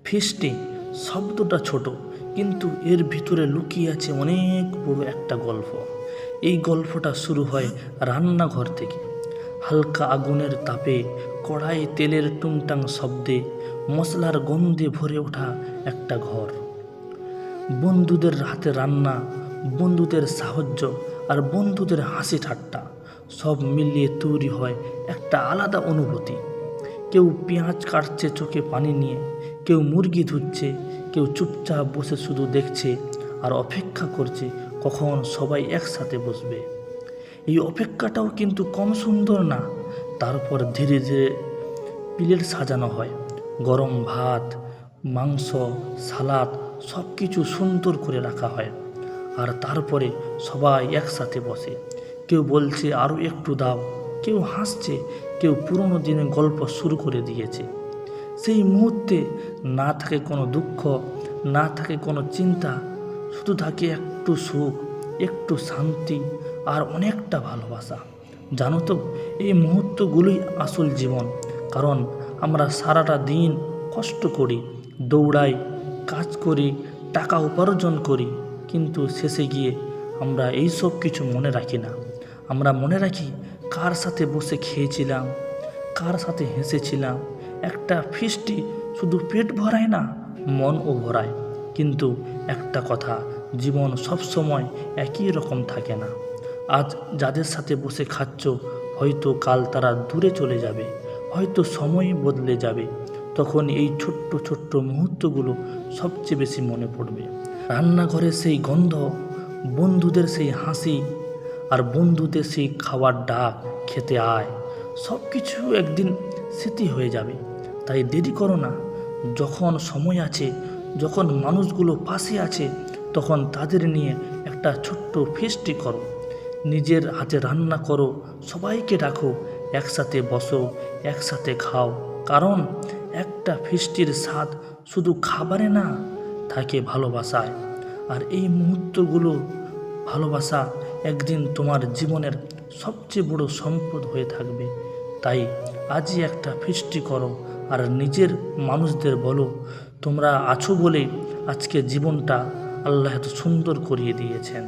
ফিস্টি শব্দটা ছোট, কিন্তু এর ভিতরে লুকিয়ে আছে অনেক বড় একটা গল্প। এই গল্পটা শুরু হয় রান্নাঘর থেকে। হালকা আগুনের তাপে, কড়াই তেলের টুংটাং শব্দে, মশলার গন্ধে ভরে ওঠা একটা ঘর। বন্ধুদের হাতে রান্না, বন্ধুদের সাহায্য আর বন্ধুদের হাসি ঠাট্টা সব মিলিয়ে তৈরি হয় একটা আলাদা অনুভূতি। কেউ পেঁয়াজ কাটছে চোখে পানি নিয়ে, কেউ মুরগি ধুচ্ছে, কেউ চুপচাপ বসে শুধু দেখছে আর অপেক্ষা করছে কখন সবাই একসাথে বসবে। এই অপেক্ষাটাও কিন্তু কম সুন্দর না। তারপর ধীরে ধীরে প্লেট সাজানো হয়, গরম ভাত, মাংস, সালাদ সব কিছু সুন্দর করে রাখা হয়। আর তারপরে সবাই একসাথে বসে, কেউ বলছে আরও একটু দাও, কেউ হাসছে, কেউ পুরনো দিনের গল্প শুরু করে দিয়েছে। সেই মুহূর্তে না থাকে কোনো দুঃখ, না থাকে কোনো চিন্তা, শুধু থাকে একটু সুখ, একটু শান্তি আর অনেকটা ভালোবাসা। জানো তো, এই মুহূর্তগুলোই আসল জীবন। কারণ আমরা সারাটা দিন কষ্ট করি, দৌড়াই, কাজ করি, টাকা উপার্জন করি, কিন্তু শেষে গিয়ে আমরা এই সব কিছু মনে রাখি না। আমরা মনে রাখি কার সাথে বসে খেয়েছিলাম, কার সাথে হেসেছিলাম। একটা ফিস্টি শুধু পেট ভরায় না, মনও ভরায়। কিন্তু একটা কথা, জীবন সবসময় একই রকম থাকে না। আজ যাদের সাথে বসে খাচ্ছ, হয়তো কাল তারা দূরে চলে যাবে, হয়তো সময় বদলে যাবে। তখন এই ছোট্ট ছোট্ট মুহূর্তগুলো সবচেয়ে বেশি মনে পড়বে। রান্নাঘরে সেই গন্ধ, বন্ধুদের সেই হাসি আর বন্ধুদের সেই খাবার ডাক, খেতে আয়, সব কিছু একদিন স্মৃতি হয়ে যাবে। তাই দেরি করো না। যখন সময় আছে, যখন মানুষগুলো পাশে আছে, তখন তাদের নিয়ে একটা ছোট্ট ফিস্টি করো। নিজের হাতে রান্না করো, সবাইকে ডাকো, একসাথে বসো, একসাথে খাও। কারণ একটা ফিস্টির স্বাদ শুধু খাবারে না, থাকে ভালোবাসায়। আর এই মুহূর্তগুলো, ভালোবাসা একদিন তোমার জীবনের সবচেয়ে বড় সম্পদ হয়ে থাকবে। তাই আজই একটা ফিস্টি করো আর নিজের মানুষদের বলো, তোমরা আছো বলে আজকে জীবনটা আল্লাহ এত সুন্দর করিয়ে দিয়েছেন।